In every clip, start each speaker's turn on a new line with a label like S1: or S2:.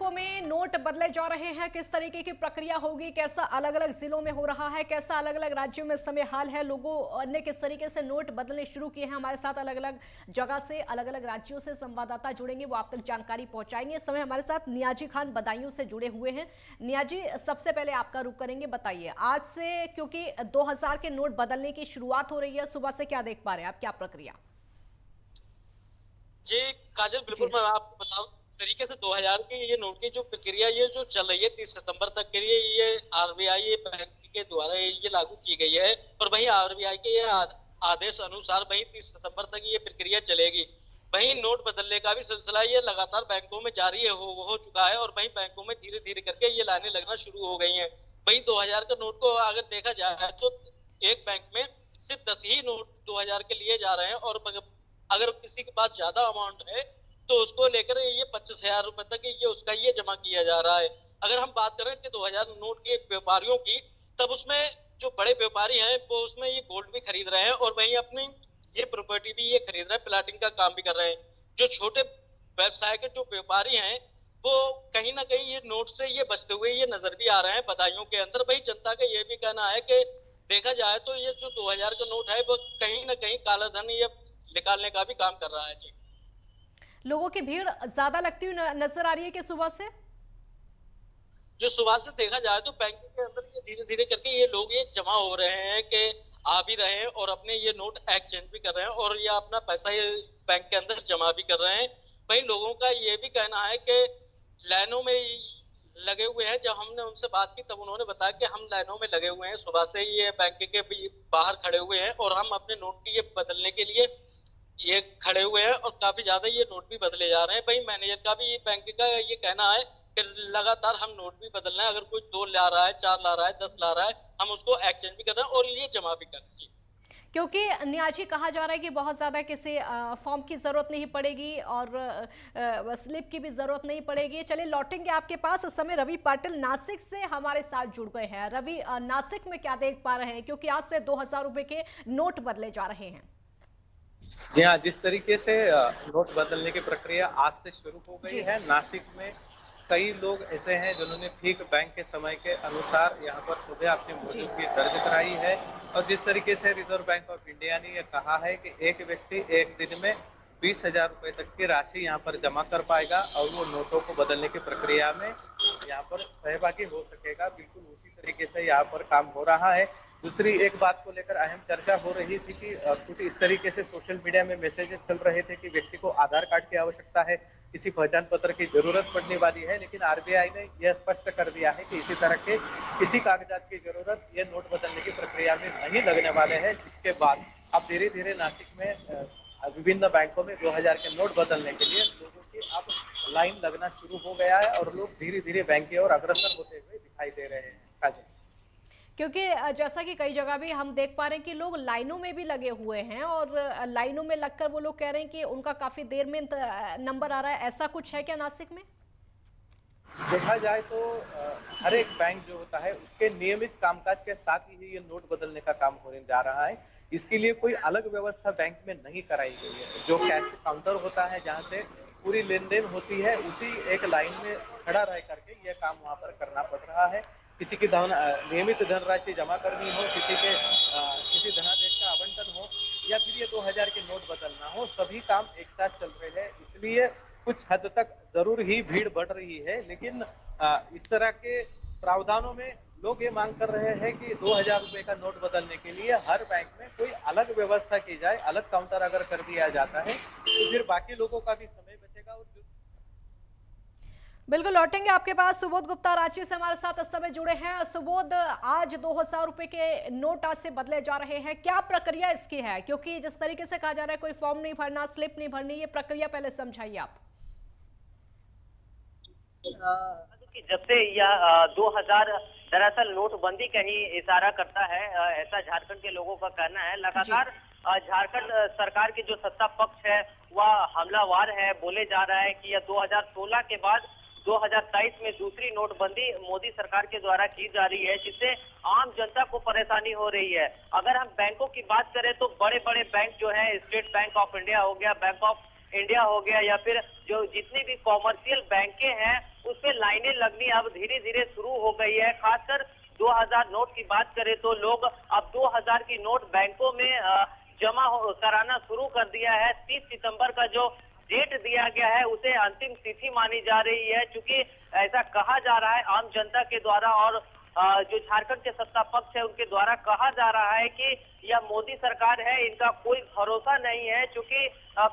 S1: बैंकों में नोट बदले जा रहे हैं, किस तरीके की प्रक्रिया होगी, कैसा अलग अलग जिलों में हो रहा है, कैसा अलग अलग राज्यों में समय हाल है, लोगों ने किस तरीके से नोट बदलने शुरू किए हैं। हमारे साथ अलग अलग जगह से, अलग अलग राज्यों से संवाददाता जुड़ेंगे, वो आप तक जानकारी पहुंचाएंगे। इस समय हमारे साथ नियाजी खान बदायूं से जुड़े हुए हैं। नियाजी, सबसे पहले आपका रुख करेंगे, बताइए आज से, क्योंकि 2000 के नोट बदलने की शुरुआत हो रही है, सुबह से क्या देख पा रहे हैं आप, क्या प्रक्रिया?
S2: जी काजल, बिल्कुल
S1: जी।
S2: मैं आपको बताऊं इस तरीके से 2000 की ये नोट की जो प्रक्रिया ये जो चल रही है 30 सितंबर तक के लिए ये आरबीआई बैंक के द्वारा ये लागू की गई है। और वहीं आरबीआई के ये आदेश अनुसार वहीं 30 सितंबर तक ये प्रक्रिया चलेगी। वहीं नोट बदलने का भी सिलसिला ये लगातार बैंकों में जारी हो चुका है और वहीं बैंकों में धीरे धीरे करके ये लाने लगना शुरू हो गई है। वहीं 2000 के नोट को अगर देखा जाए तो एक बैंक में सिर्फ 10 ही नोट 2000 के लिए जा रहे हैं और अगर किसी के पास ज्यादा अमाउंट है तो उसको लेकर ये 25,000 रुपए तक ये उसका ये जमा किया जा रहा है। अगर हम बात करें कि 2000 नोट के व्यापारियों की, तब उसमें जो बड़े व्यापारी हैं वो उसमें ये गोल्ड भी खरीद रहे हैं और वहीं अपनी ये प्रॉपर्टी भी ये खरीद रहे हैं, प्लाटिंग का काम भी कर रहे हैं। जो छोटे व्यवसाय के जो व्यापारी हैं वो कहीं ना कहीं ये नोट से ये बचते हुए ये नजर भी आ रहे हैं बदायूं के अंदर। वही जनता का ये भी कहना है कि देखा जाए तो ये जो 2000 का नोट है वो कहीं ना कहीं काला धन ये निकालने का भी काम कर रहा है। जी,
S1: लोगों की भीड़ ज्यादा लगती हुई नजर आ रही है कि सुबह से?
S2: जो सुबह से देखा जाए तो बैंक के अंदर ये धीरे धीरे करके ये लोग ये जमा हो रहे हैं कि आ भी रहे हैं और अपने ये नोट एक्सचेंज भी कर रहे हैं और ये अपना पैसा ये बैंक के अंदर जमा भी कर रहे हैं। वहीं लोगों का ये भी कहना है कि लाइनों में लगे हुए हैं। जब हमने उनसे बात की तब उन्होंने बताया कि हम लाइनों में लगे हुए हैं, सुबह से ये बैंक के भी बाहर खड़े हुए हैं और हम अपने नोट की ये बदलने के लिए ये खड़े हुए हैं और काफी ज्यादा ये नोट भी बदले जा रहे हैं। वही मैनेजर का भी बैंक का ये कहना है कि लगातार हम नोट भी बदल रहे हैं। अगर कोई 2 ला रहा है, 4 ला रहा है, 10 ला रहा है, हम उसको एक्सचेंज भी कर रहे हैं और ये जमा भी कर रहे हैं।
S1: क्योंकि न्याजी कहा जा रहा है कि बहुत ज़्यादा किसी फॉर्म की ज़रूरत नहीं पड़ेगी और स्लिप की भी ज़रूरत नहीं पड़ेगी। चलिए लौटेंगे आपके पास। इस समय रवि पाटिल नासिक से हमारे साथ जुड़ गए हैं। रवि, नासिक में क्या देख पा रहे हैं, क्योंकि आज से 2000 रुपए के नोट बदले जा रहे हैं?
S3: जी हाँ, जिस तरीके से नोट बदलने की प्रक्रिया आज से शुरू हो गई है, नासिक में कई लोग ऐसे हैं जिन्होंने ठीक बैंक के समय के अनुसार यहाँ पर सुबह अपनी मौजूदगी दर्ज कराई है। और जिस तरीके से रिजर्व बैंक ऑफ इंडिया ने यह कहा है कि एक व्यक्ति एक दिन में 20,000 रुपए तक की राशि यहाँ पर जमा कर पाएगा और वो नोटों को बदलने की प्रक्रिया में यहाँ पर सहभागी हो सकेगा। बिल्कुल उसी तरीके से यहाँ पर काम हो रहा है। दूसरी एक बात को लेकर अहम चर्चा हो रही थी कि कुछ इस तरीके से सोशल मीडिया में मैसेजेस चल रहे थे कि व्यक्ति को आधार कार्ड की आवश्यकता है, किसी पहचान पत्र की जरूरत पड़ने वाली है। लेकिन आरबीआई ने यह स्पष्ट कर दिया है कि इसी तरह के किसी कागजात की जरूरत ये नोट बदलने की प्रक्रिया में नहीं लगने वाले हैं। जिसके बाद अब धीरे धीरे नासिक में विभिन्न बैंकों में 2000 के नोट बदलने के लिए लोगों की अब लाइन लगना शुरू हो गया है और लोग धीरे धीरे बैंक की ओर अग्रसर होते हुए दिखाई दे रहे हैं।
S1: क्योंकि जैसा कि कई जगह भी हम देख पा रहे हैं कि लोग लाइनों में भी लगे हुए हैं और लाइनों में लगकर वो लोग कह रहे हैं कि उनका काफी देर में नंबर आ रहा है। ऐसा कुछ है क्या नासिक में?
S3: देखा जाए तो हर एक बैंक जो होता है उसके नियमित कामकाज के साथ ही ये नोट बदलने का काम होने जा रहा है। इसके लिए कोई अलग व्यवस्था बैंक में नहीं कराई गई है। जो कैश काउंटर होता है जहाँ से पूरी लेन देन होती है, उसी एक लाइन में खड़ा रह करके यह काम वहाँ पर करना पड़ रहा है। किसी की नियमित धनराशि जमा करनी हो, किसी धनादेश का आवंटन हो या फिर ये 2000 के नोट बदलना हो, सभी काम एक साथ चल रहे हैं। इसलिए कुछ हद तक जरूर ही भीड़ बढ़ रही है। लेकिन इस तरह के प्रावधानों में लोग ये मांग कर रहे हैं कि 2000 रुपए का नोट बदलने के लिए हर बैंक में कोई अलग व्यवस्था की जाए। अलग काउंटर अगर कर दिया जाता है तो फिर बाकी लोगों का भी समय बचेगा। और
S1: बिल्कुल लौटेंगे आपके पास। सुबोध गुप्ता रांची से हमारे साथ इस समय जुड़े हैं। सुबोध, आज 2000 रुपए के नोट आज से बदले जा रहे हैं, क्या प्रक्रिया इसकी है? क्योंकि जिस तरीके से कहा जा रहा है कोई फॉर्म नहीं भरना, स्लिप नहीं भरनी, ये प्रक्रिया पहले समझाइए आप।
S4: जब से यह 2000 दरअसल नोटबंदी का ही इशारा करता है, ऐसा झारखंड के लोगों का कहना है। लगातार झारखंड सरकार की जो सत्ता पक्ष है वह हमलावार है। बोले जा रहा है कि यह 2016 के बाद 2023 में दूसरी नोटबंदी मोदी सरकार के द्वारा की जा रही है, जिससे आम जनता को परेशानी हो रही है। अगर हम बैंकों की बात करें तो बड़े बड़े बैंक जो है, स्टेट बैंक ऑफ इंडिया हो गया, बैंक ऑफ इंडिया हो गया, या फिर जो जितनी भी कॉमर्शियल बैंकें हैं उसमें लाइनें लगनी अब धीरे धीरे शुरू हो गई है। खासकर 2000 नोट की बात करें तो लोग अब 2000 की नोट बैंकों में जमा कराना शुरू कर दिया है। 30 सितंबर का जो डेट दिया गया है उसे अंतिम तिथि मानी जा रही है, क्योंकि ऐसा कहा जा रहा है आम जनता के द्वारा और जो झारखंड के सत्ता पक्ष है उनके द्वारा कहा जा रहा है कि यह मोदी सरकार है, इनका कोई भरोसा नहीं है, क्योंकि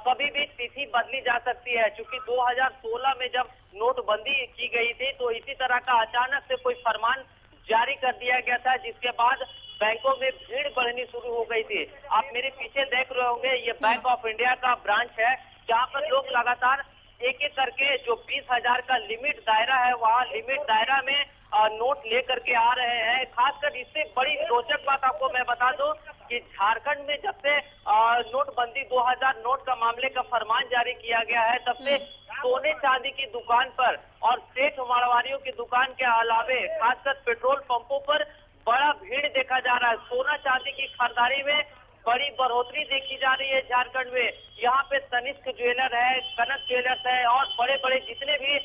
S4: कभी भी तिथि बदली जा सकती है। क्योंकि 2016 में जब नोटबंदी की गई थी तो इसी तरह का अचानक से कोई फरमान जारी कर दिया गया था, जिसके बाद बैंकों में भीड़ बढ़नी शुरू हो गई थी। आप मेरे पीछे देख रहे होंगे, ये बैंक ऑफ इंडिया का ब्रांच है, जहां पर लोग लगातार एक एक करके जो 20,000 का लिमिट दायरा है वहाँ लिमिट दायरा में नोट लेकर के आ रहे हैं। खासकर इससे बड़ी रोचक बात आपको मैं बता दूं कि झारखंड में जब से नोटबंदी 2000 नोट का मामले का फरमान जारी किया गया है, तब से सोने चांदी की दुकान पर और सेठ मारवाड़ियों की दुकान के अलावे खासकर पेट्रोल पंपों पर बड़ा भीड़ देखा जा रहा है। सोना चांदी की खरीदारी में बड़ी बढ़ोतरी देखी जा रही है झारखंड में। यहाँ पे तनिष्क ज्वेलर है, कनक ज्वेलर्स है और बड़े बड़े जितने भी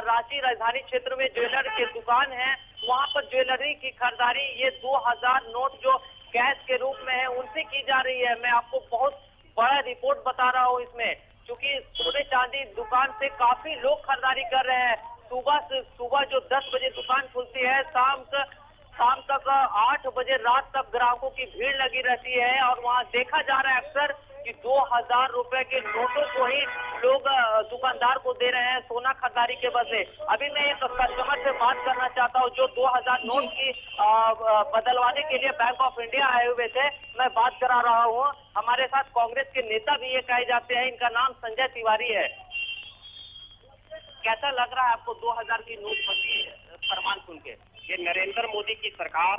S4: रांची राजधानी क्षेत्र में ज्वेलर के दुकान है, वहाँ पर ज्वेलरी की खरीदारी ये 2000 नोट जो कैश के रूप में है उनसे की जा रही है। मैं आपको बहुत बड़ा रिपोर्ट बता रहा हूँ इसमें, क्योंकि सोने चांदी दुकान से काफी लोग खरीदारी कर रहे हैं। सुबह जो 10 बजे दुकान खुलती है, शाम तक 8 बजे रात तक ग्राहकों की भीड़ लगी रहती है और वहाँ देखा जा रहा है अक्सर कि 2000 रुपए के नोटों को ही लोग दुकानदार को दे रहे हैं सोना खरीदारी के बदले। अभी मैं एक कस्टमर से बात करना चाहता हूँ जो 2000 नोट की बदलवाने के लिए बैंक ऑफ इंडिया आए हुए थे। मैं बात करा रहा हूँ, हमारे साथ कांग्रेस के नेता भी ये कहे जाते हैं, इनका नाम संजय तिवारी है। कैसा लग रहा है आपको 2000 की नोटबंदी फरमान सुन के?
S5: ये नरेंद्र मोदी की सरकार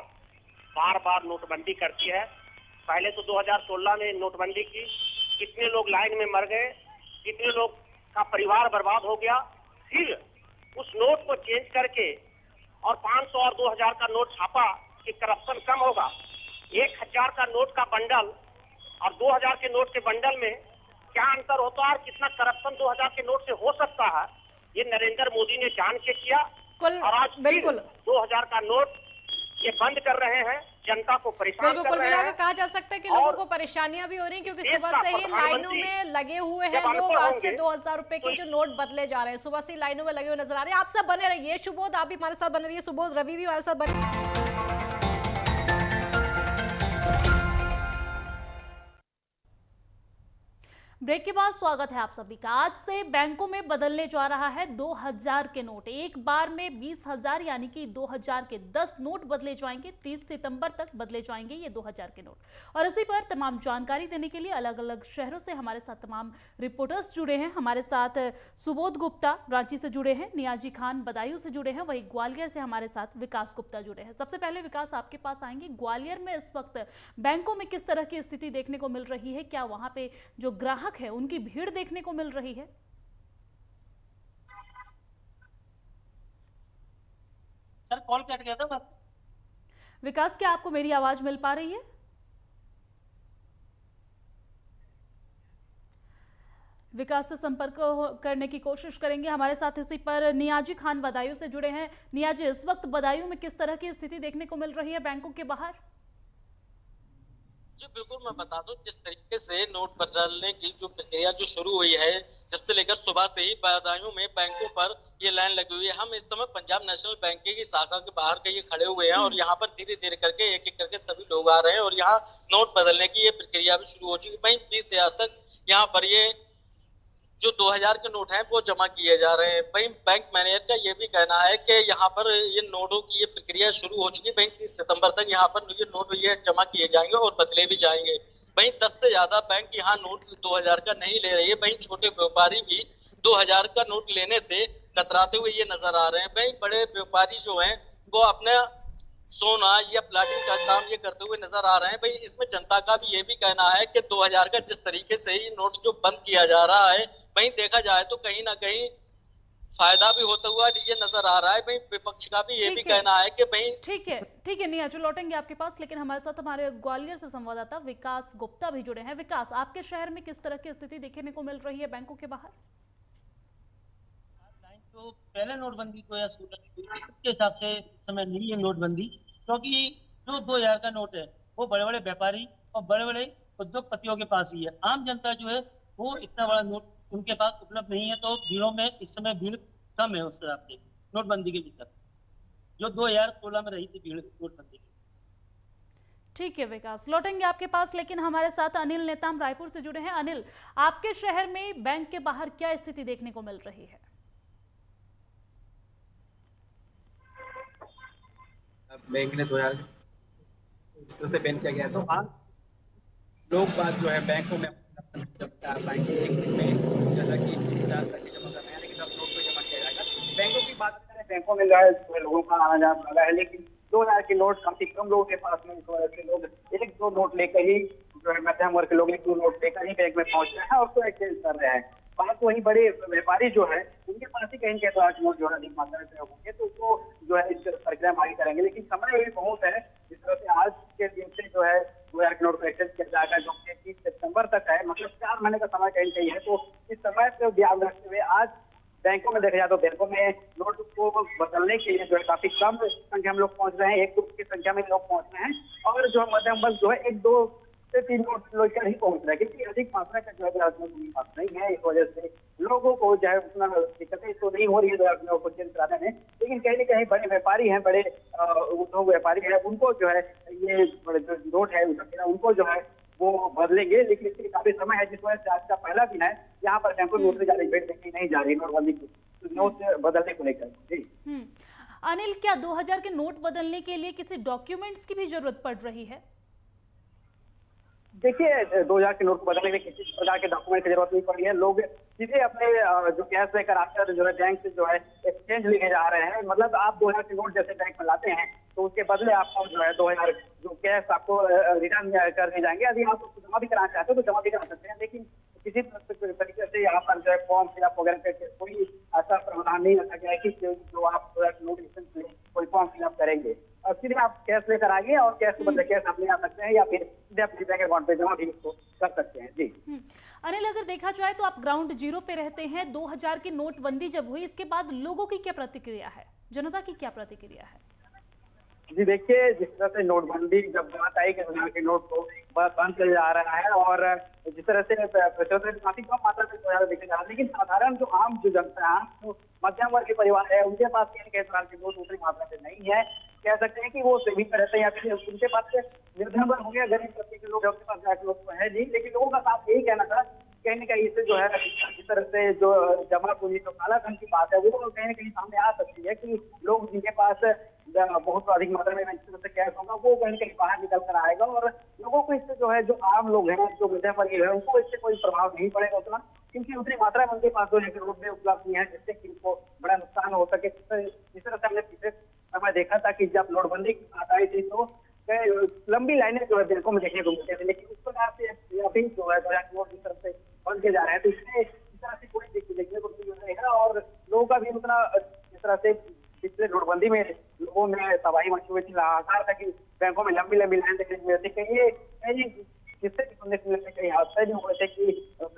S5: बार बार नोटबंदी करती है। पहले तो 2016 में नोटबंदी की, कितने लोग लाइन में मर गए, कितने लोग का परिवार बर्बाद हो गया। फिर उस नोट को चेंज करके और 500 और 2000 का नोट छापा कि करप्शन कम होगा। 1000 का नोट का बंडल और 2000 के नोट के बंडल में क्या अंतर होता है और कितना करप्शन 2000 के नोट से हो सकता है, ये नरेंद्र मोदी ने जान के किया। और आज बिल्कुल 2000 का नोट ये बंद कर रहे हैं, जनता को परेशान कर रहे हैं।
S1: कहा जा सकता है कि लोगों को परेशानियां भी हो रही हैं, क्योंकि सुबह से ही लाइनों में लगे हुए हैं लोग। आज से 2000 रुपए के जो नोट बदले जा रहे हैं, सुबह से लाइनों में लगे हुए नजर आ रहे हैं। आप सब बने रहिए, सुबोध आप भी हमारे साथ बने रहिए, सुबोध रवि भी हमारे साथ बने। ब्रेक के बाद स्वागत है आप सभी का। आज से बैंकों में बदलने जा रहा है 2000 के नोट। एक बार में 20,000 यानी कि 2000 के 10 नोट बदले जाएंगे। 30 सितंबर तक बदले जाएंगे ये 2000 के नोट। और इसी पर तमाम जानकारी देने के लिए अलग अलग शहरों से हमारे साथ तमाम रिपोर्टर्स जुड़े हैं। हमारे साथ सुबोध गुप्ता रांची से जुड़े हैं, नियाजी खान बदायूं से जुड़े हैं, वही ग्वालियर से हमारे साथ विकास गुप्ता जुड़े हैं। सबसे पहले विकास आपके पास आएंगे। ग्वालियर में इस वक्त बैंकों में किस तरह की स्थिति देखने को मिल रही है? क्या वहां पे जो ग्राहक है उनकी भीड़ देखने को मिल रही है?
S2: सर कॉल कट गया था बस।
S1: विकास, क्या आपको मेरी आवाज मिल पा रही है? विकास से संपर्क करने की कोशिश करेंगे। हमारे साथ इसी पर नियाजी खान बदायूं से जुड़े हैं। नियाजी, इस वक्त बदायूं में किस तरह की स्थिति देखने को मिल रही है बैंकों के बाहर?
S2: जी बिल्कुल, मैं बता दूं जिस तरीके से नोट बदलने की जो प्रक्रिया जो शुरू हुई है, जब से लेकर सुबह से ही बदायूं में बैंकों पर ये लाइन लगी हुई है। हम इस समय पंजाब नेशनल बैंक की शाखा के बाहर कहीं खड़े हुए हैं और यहाँ पर धीरे धीरे करके एक एक करके सभी लोग आ रहे हैं और यहाँ नोट बदलने की ये प्रक्रिया भी शुरू हो चुकी है। वहीं 20,000 तक यहाँ पर ये जो 2000 के नोट हैं वो जमा किए जा रहे हैं। वहीं बैंक मैनेजर का ये भी कहना है कि यहाँ पर ये नोटों की ये प्रक्रिया शुरू हो चुकी है। वहीं 30 सितंबर तक यहाँ पर ये नोट ये जमा किए जाएंगे और बदले भी जाएंगे। वहीं 10 से ज्यादा बैंक यहाँ नोट 2000 का नहीं ले रही है। वहीं छोटे व्यापारी भी 2000 का नोट लेने से कतराते हुए ये नजर आ रहे हैं। वहीं बड़े व्यापारी जो हैं वो अपने सोना या प्लाटिंग का काम ये करते हुए नजर आ रहे हैं। भाई इसमें जनता का भी ये भी कहना है कि 2000 का जिस तरीके से ही नोट जो बंद किया जा रहा है, वहीं देखा जाए तो कहीं ना कहीं फायदा भी होता हुआ ये नजर आ रहा है। भाई विपक्ष का भी ये भी कहना है कि भाई
S1: ठीक है निया, जो लौटेंगे आपके पास, लेकिन हमारे साथ हमारे ग्वालियर से संवाददाता विकास गुप्ता भी जुड़े हैं। विकास, आपके शहर में किस तरह की स्थिति देखने को मिल रही है बैंकों के बाहर?
S6: जो पहले नोटबंदी 2016 की हुई थी उसके हिसाब से इस समय नहीं है नोटबंदी, क्योंकि जो 2000 का नोट है वो बड़े बड़े व्यापारी और बड़े बड़े उद्योगपतियों के पास ही है। आम जनता जो है वो इतना बड़ा नोट उनके पास उपलब्ध नहीं है, तो भीड़ों में इस समय भीड़ कम है उस हिसाब से नोटबंदी के भीतर, जो 2016 में रही थी भीड़ नोटबंदी की।
S7: ठीक है विकास, लौटेंगे आपके पास, लेकिन हमारे साथ अनिल नेताम रायपुर से जुड़े हैं। अनिल, आपके शहर में बैंक के बाहर क्या स्थिति देखने को मिल रही है?
S8: बैंक ने 2000 इस तरह से बैन किया गया है, तो हाँ लोग बात जो है बैंकों में जमा पाएंगे एक दिन में, जैसा कि 20,000 तक की जमा करना है, लेकिन अब नोट पे जमा किया जाएगा। बैंकों की बात करें, बैंकों में जो है लोगों का आना जाना लगा है, लेकिन 2000 के नोट काफी कम लोगों के पास में, इस वजह से लोग एक दो नोट लेकर ही जो है मध्यम वर्ग के लोग एक दो नोट लेकर ही बैंक में पहुंच रहे हैं और उसको एक्सचेंज कर रहे हैं। बात वही बड़े व्यापारी जो है उनके पास ही कहीं के पास नोट जो है अधिक मात्रा में होंगे, तो वो जो है इस प्रक्रिया में आगे करेंगे, लेकिन समय भी बहुत है। जिस तरह से आज के दिन से जो है 2000 के नोट को एक्सचेंज किया जाएगा, जो कि 30 सितंबर तक है, मतलब 4 महीने का समय कहीं कहीं है। तो इस समय से ध्यान रखते हुए आज बैंकों में देखा जाए तो बैंकों में नोट को बदलने के लिए जो है काफी कम संख्या में लोग पहुंच रहे हैं, एक दो की संख्या में लोग पहुंच रहे हैं, और जो मध्यम वर्ग जो है 1 2 से 3 नोट लेकर ही पहुंच रहा है, क्योंकि अधिक मात्रा का जो है पास नहीं है। इस वजह से लोगों को जो है उतना दिक्कतें तो नहीं हो रही है को चेंज कराने में, लेकिन कहीं न कहीं बड़े व्यापारी हैं, बड़े उद्योग व्यापारी हैं, उनको जो है ये जो नोट है उनको जो है वो बदलेंगे, लेकिन इसके लिए काफी समय है, जिस वजह से आज का पहला दिन है। यहाँ पर बैंकों में नोट जारी भेंट देखी नहीं जा रही नोटबंदी की, नोट बदलने को लेकर। जी
S7: अनिल, क्या 2000 के नोट बदलने के लिए किसी डॉक्यूमेंट्स की भी जरूरत पड़ रही है?
S5: देखिए 2000 के नोट बदलने में किसी प्रकार के डॉक्यूमेंट की जरूरत नहीं पड़ी है। लोग सीधे अपने जो कैश लेकर आकर जो है बैंक से जो है एक्सचेंज लेके जा रहे हैं। मतलब आप 2000 के नोट जैसे बैंक में लाते हैं तो उसके बदले आपको जो है 2000 जो कैश आपको रिटर्न कर दिए जाएंगे। यदि आप उसको जमा भी कराना चाहते हो तो जमा भी करा सकते हैं, लेकिन किसी तरीके से यहाँ पर जो है फॉर्म फिलअप वगैरह करके कोई ऐसा प्रावधान नहीं रखा गया है कि जो आप 2000 के नोट कोई फॉर्म फिलअप करेंगे और सीधे आप कैश लेकर आइए और कैश के बदले कैश आप ले आ सकते हैं, या फिर सीधे अपने बैंक अकाउंट पे जमा भी इसको कर सकते हैं। जी
S7: अनिल, अगर देखा जाए तो आप ग्राउंड जीरो पे रहते हैं। 2000 की नोटबंदी जब हुई, इसके बाद लोगों की क्या प्रतिक्रिया है, जनता की क्या प्रतिक्रिया है?
S5: जी देखिए, जिस तरह से नोटबंदी जब बात आई कि 2000 के नोट को बंद किया जा रहा है और जिस तरह से काफी कम मात्रा में देखा जा रहा है, लेकिन साधारण जो आम जो जनता है, जो मध्यम वर्ग के परिवार है, उनके पास कहीं 2000 के नोट उतनी मात्रा में नहीं है। कह सकते हैं कि वो सेविंग में रहते हैं, या फिर उनके पास निर्धन वर्ग हो गया, गरीब तबके के लोग उनके पास 2000 नोट है नहीं। लेकिन लोगों का साथ यही कहना था कहीं न कहीं इससे जो है इस तरह से जो जमा पूंजी जो काला धन की बात है वो कहीं न कहीं सामने आ सकती है कि लोग जिनके पास बहुत अधिक मात्रा में इस तरह से कैश होगा वो कहीं न कहीं बाहर निकल कर आएगा, और लोगों को इससे जो है जो आम लोग हैं, जो मध्यम वर्गीय है, उनको इससे कोई प्रभाव नहीं पड़ेगा उतना, क्योंकि उतनी मात्रा में उनके पास 2000 के नोट में उपलब्ध नहीं है जिससे कि उनको बड़ा नुकसान हो सके। जिस तरह से हमने पिछले समय देखा था कि जब नोटबंदी की बात आई थी तो लंबी लाइनें जो है बैंकों में देखने को मिलती थी, लेकिन उस प्रकार से अभी जो है 2000 के नोट इस तरह से बंद किए जा रहे हैं, तो इसमें इस तरह से कोई देखने को नहीं मिलेगा और लोगों का भी उतना इस तरह से पिछले नोटबंदी में लोगों में तबाही मची हुई थी, लगातार था कि बैंकों में लंबी लंबी लाइन देखने को मिलती, कहीं जिससे सुनने को मिलते कहीं हादसे भी हुए थे कि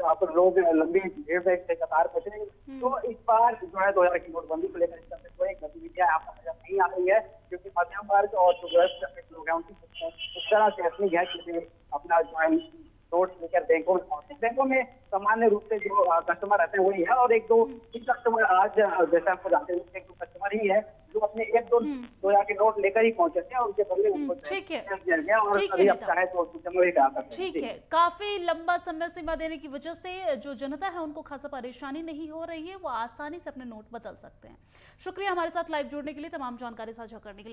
S5: आप लोग लंबी भीड़ में कतार पहुंचे। तो इस बार जो है 2000 की नोटबंदी को लेकर इस तरह से कोई गतिविधियां आपको नजर नहीं आ रही है, क्योंकि मध्यम वर्ग और जो लोग हैं उनकी उस तरह से हटनी है कि अपना जो है नोट लेकर बैंकों में पहुंचे। बैंकों में सामान्य रूप से जो कस्टमर रहते हैं वही है, और एक दो कस्टमर आज जैसे आपको जानते हैं एक दो कस्टमर ही है जो अपने 1-2 के नोट लेकर ही पहुंचे थे और उनके बदले उनको
S7: ठीक है,
S5: ठीक
S7: है। काफी लंबा समय सीमा देने की वजह से जो जनता है उनको खासा परेशानी नहीं हो रही है, वो आसानी से अपने नोट बदल सकते हैं। शुक्रिया हमारे साथ लाइव जुड़ने के लिए, तमाम जानकारी साझा करने के लिए।